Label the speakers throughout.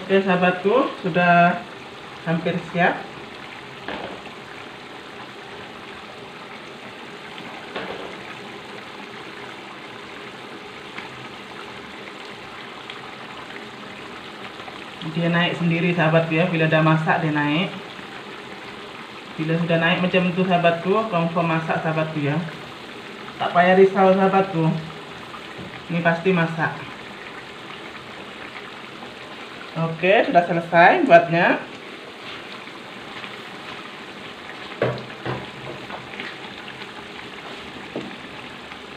Speaker 1: Oke sahabatku, sudah hampir siap. Dia naik sendiri sahabatku ya, bila udah masak dia naik. Bila sudah naik macam itu sahabatku, confirm masak sahabatku ya. Tak payah risau sahabatku, ini pasti masak. Oke, sudah selesai buatnya.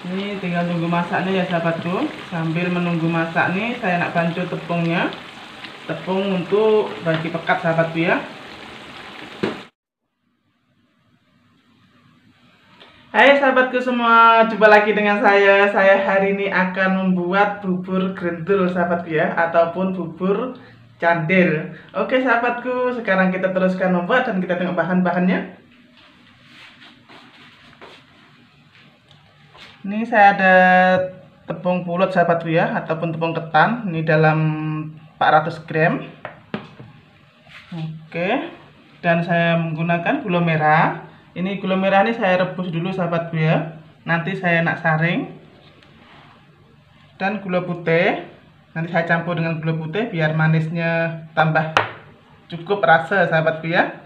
Speaker 1: Ini tinggal tunggu masaknya ya sahabatku. Sambil menunggu masak nih, saya nak bantu tepungnya. Tepung untuk bagi pekat sahabatku ya. Hai sahabatku semua, jumpa lagi dengan saya. Saya hari ini akan membuat bubur grendul sahabatku ya, ataupun bubur candil. Oke sahabatku, sekarang kita teruskan membuat dan kita tengok bahan-bahannya. Ini saya ada tepung pulut sahabatku ya, ataupun tepung ketan. Ini dalam 400 gram. Oke, dan saya menggunakan gula merah. Ini gula merah ini saya rebus dulu sahabatku ya. Nanti saya nak saring. Dan gula putih, nanti saya campur dengan gula putih biar manisnya tambah cukup rasa sahabatku ya.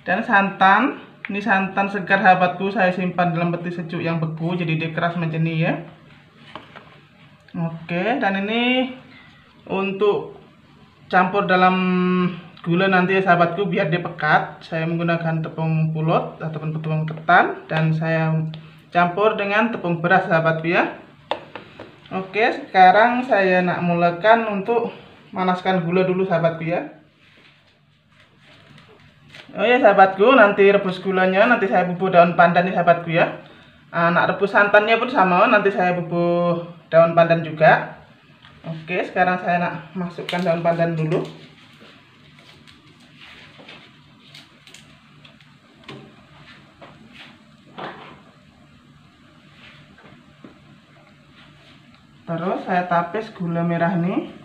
Speaker 1: Dan santan, ini santan segar sahabatku, saya simpan dalam peti sejuk yang beku, jadi dia keras macam ini ya. Oke, dan ini untuk campur dalam gula nanti ya sahabatku, biar dia pekat. Saya menggunakan tepung pulut ataupun tepung ketan, dan saya campur dengan tepung beras sahabatku ya. Oke, sekarang saya nak mulakan untuk manaskan gula dulu sahabatku ya. Oh ya sahabatku, nanti rebus gulanya, nanti saya bubur daun pandan nih sahabatku ya. Nak rebus santannya pun sama, nanti saya bubur daun pandan juga. Oke, sekarang saya nak masukkan daun pandan dulu. Terus saya tapis gula merah nih.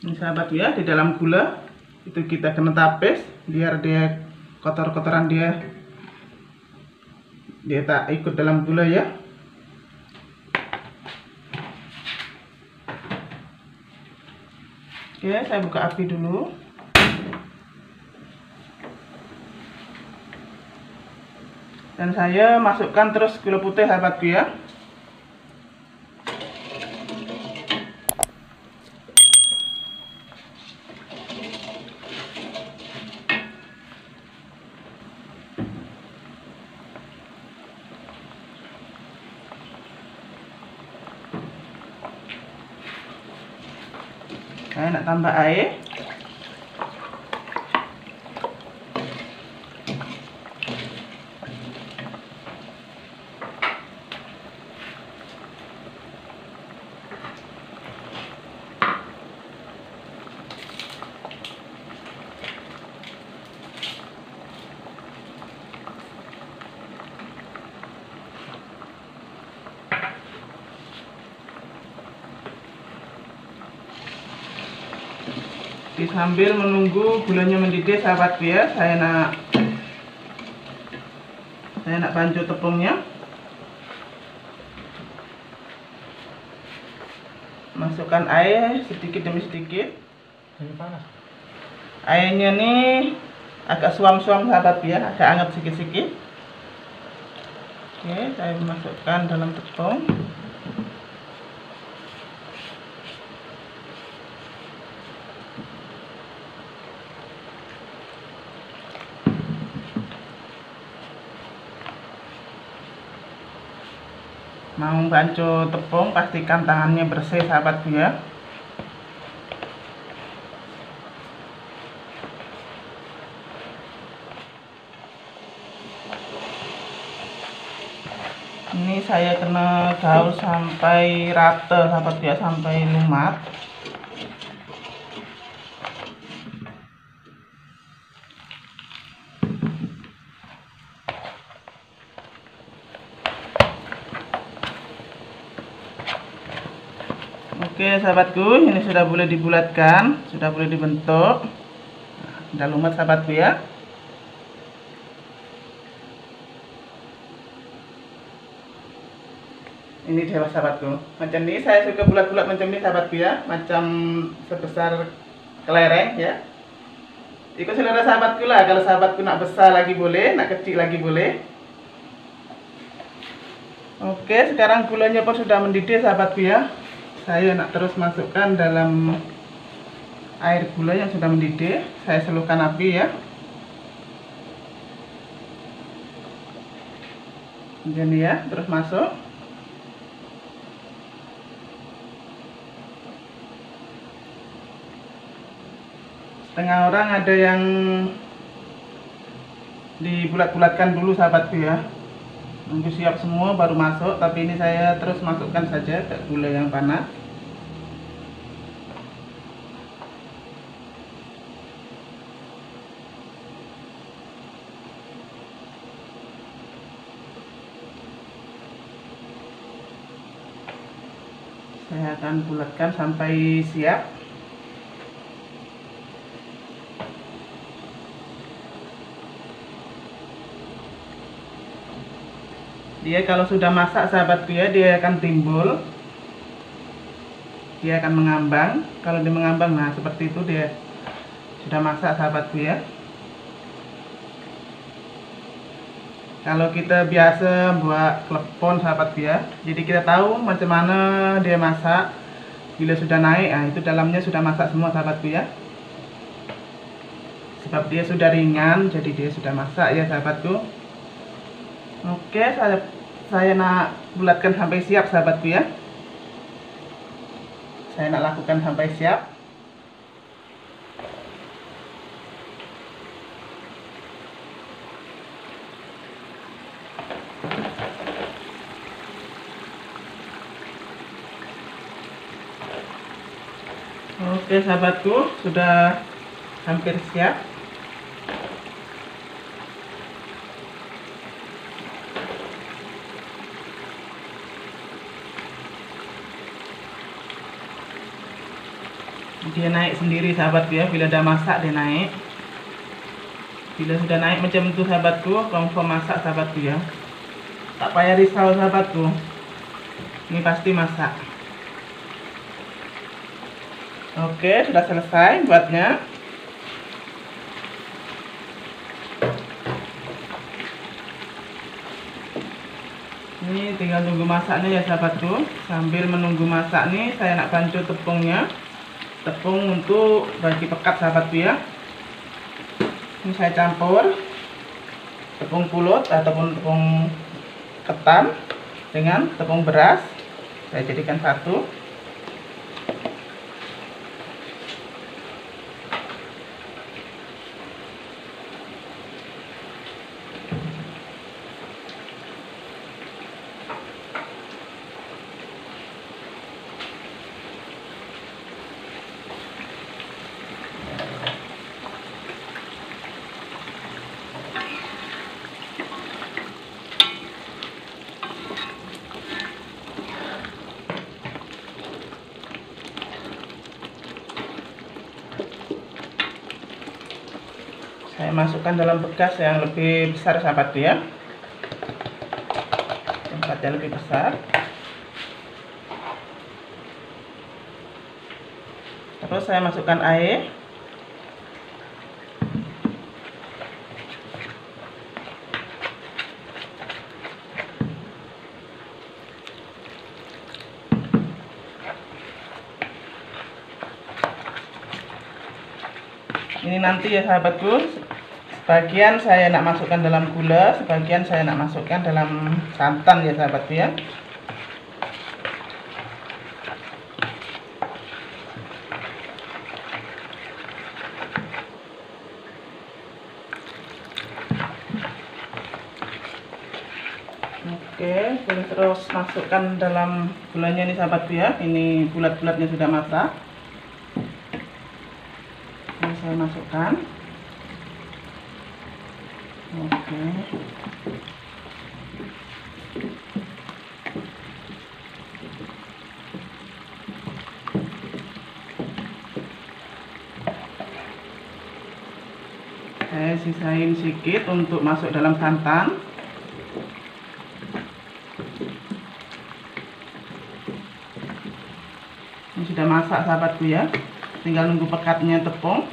Speaker 1: Ini sahabat ya, di dalam gula itu kita kena tapis biar dia kotor-kotoran dia tak ikut dalam gula ya. Oke, saya buka api dulu. Dan saya masukkan terus gula putih sahabatku ya. Saya nak tambah air. Sambil menunggu gulanya mendidih sahabatku ya, saya nak bantu tepungnya. Masukkan air sedikit demi sedikit.
Speaker 2: Ini panas.
Speaker 1: Airnya nih agak suam-suam sahabatku ya, agak hangat sedikit-sedikit. Oke, saya masukkan dalam tepung. Mau bantu tepung, pastikan tangannya bersih sahabatku ya. Ini saya kena gaul sampai rata sahabatku ya, sampai lumat. Oke sahabatku, ini sudah boleh dibulatkan, sudah boleh dibentuk. Nah, udah lumat sahabatku ya. Ini dia sahabatku, macam ini saya suka bulat-bulat macam ini sahabatku ya, macam sebesar kelereng ya. Ikut selera sahabatku lah, kalau sahabatku nak besar lagi boleh, nak kecil lagi boleh. Oke, sekarang gulanya pun sudah mendidih sahabatku ya. Saya nak terus masukkan dalam air gula yang sudah mendidih. Saya slowkan api ya. Jadi ya, terus masuk. Setengah orang ada yang dibulat-bulatkan dulu sahabatku ya, nunggu siap semua baru masuk, tapi ini saya terus masukkan saja ke gula yang panas. Saya akan bulatkan sampai siap. Dia kalau sudah masak sahabatku ya, dia akan timbul, dia akan mengambang. Kalau dia mengambang, nah seperti itu dia sudah masak sahabatku ya. Kalau kita biasa buat klepon sahabatku ya, jadi kita tahu macam mana dia masak. Bila sudah naik, nah itu dalamnya sudah masak semua sahabatku ya. Sebab dia sudah ringan, jadi dia sudah masak ya sahabatku. Oke, saya nak bulatkan sampai siap sahabatku ya. Saya nak lakukan sampai siap. Oke sahabatku, sudah hampir siap. Dia naik sendiri sahabatku ya, bila udah masak dia naik. Bila sudah naik macam itu sahabatku, confirm masak sahabatku ya. Tak payah risau sahabatku, ini pasti masak. Oke, sudah selesai buatnya. Ini tinggal tunggu masaknya ya sahabatku. Sambil menunggu masak nih, saya nak bantu tepungnya. Tepung untuk bagi pekat sahabatku ya. Ini saya campur tepung pulut ataupun tepung ketan dengan tepung beras. Saya jadikan satu. Saya masukkan dalam bekas yang lebih besar sahabatku ya, tempatnya lebih besar. Terus saya masukkan air. Ini nanti ya sahabatku, sebagian saya nak masukkan dalam gula, sebagian saya nak masukkan dalam santan ya sahabatku ya. Oke, boleh terus masukkan dalam gulanya nih sahabatku ya. Ini bulat-bulatnya sudah masak. Ini saya masukkan. Oke. Saya sisain sedikit untuk masuk dalam santan. Ini sudah masak sahabatku ya, tinggal nunggu pekatnya tepung.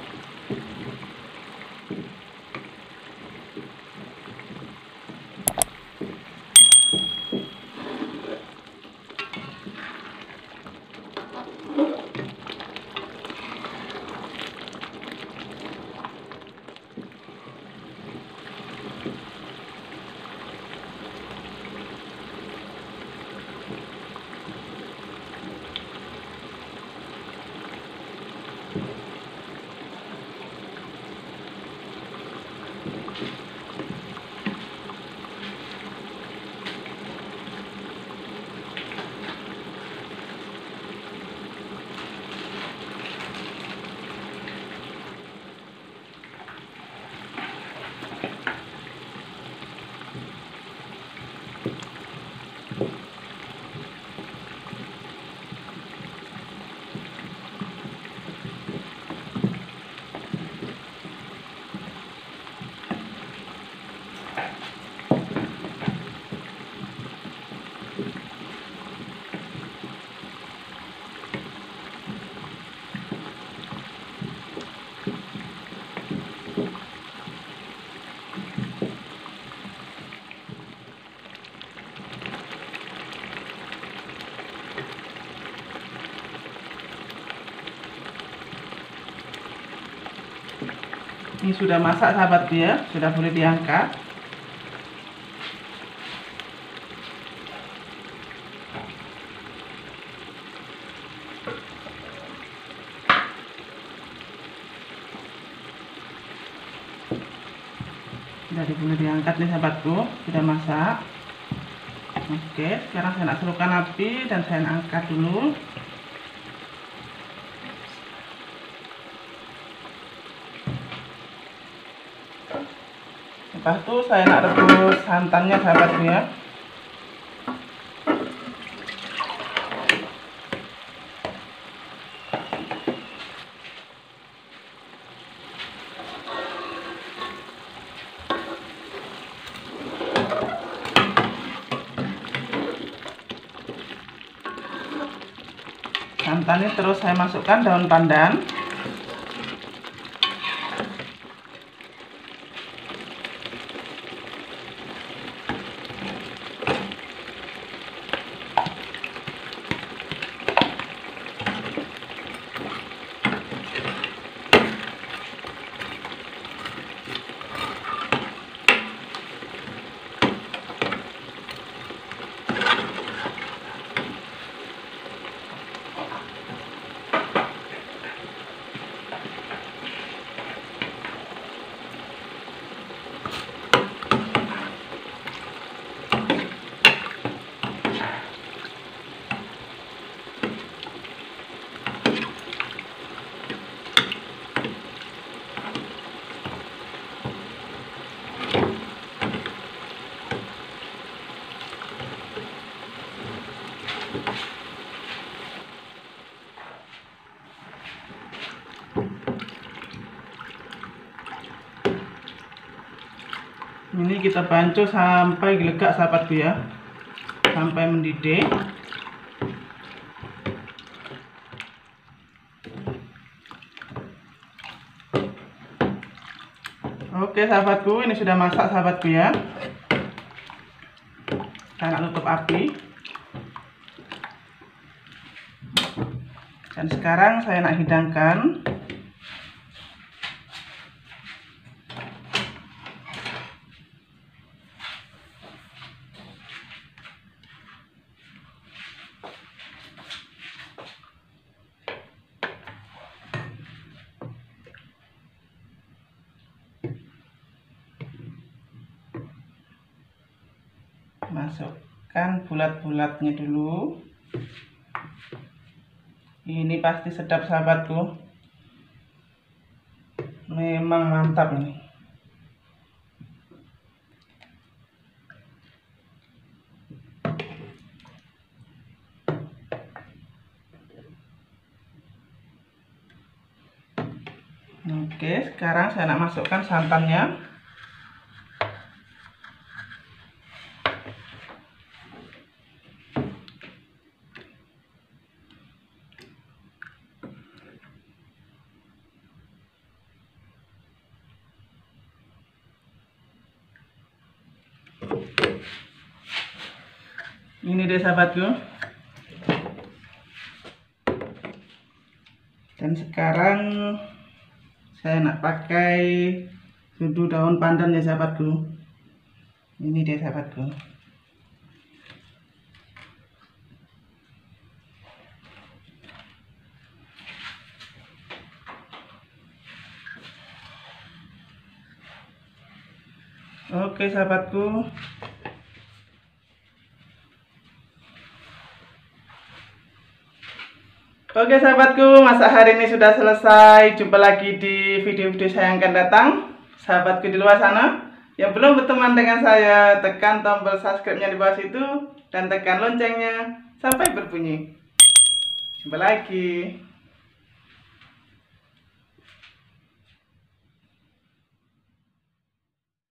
Speaker 1: Ini sudah masak sahabatku ya, sudah boleh diangkat. Sudah boleh diangkat nih sahabatku, sudah masak. Oke, sekarang saya nak serukan api dan saya angkat dulu. Lepas itu saya nak rebus santannya sahabatku ya. Santannya terus saya masukkan daun pandan. Ini kita bancuh sampai gelegak sahabatku ya, sampai mendidih. Oke sahabatku, ini sudah masak sahabatku ya. Saya tutup api. Dan sekarang saya nak hidangkan. Masukkan bulat-bulatnya dulu. Ini pasti sedap sahabatku, memang mantap ini. Oke, sekarang saya nak masukkan santannya. Ini deh sahabatku. Dan sekarang saya nak pakai sudu daun pandan ya sahabatku. Ini deh sahabatku. Oke sahabatku. Oke sahabatku, masak hari ini sudah selesai. Jumpa lagi di video-video saya yang akan datang. Sahabatku di luar sana yang belum berteman dengan saya, tekan tombol subscribe-nya di bawah situ dan tekan loncengnya sampai berbunyi. Jumpa lagi.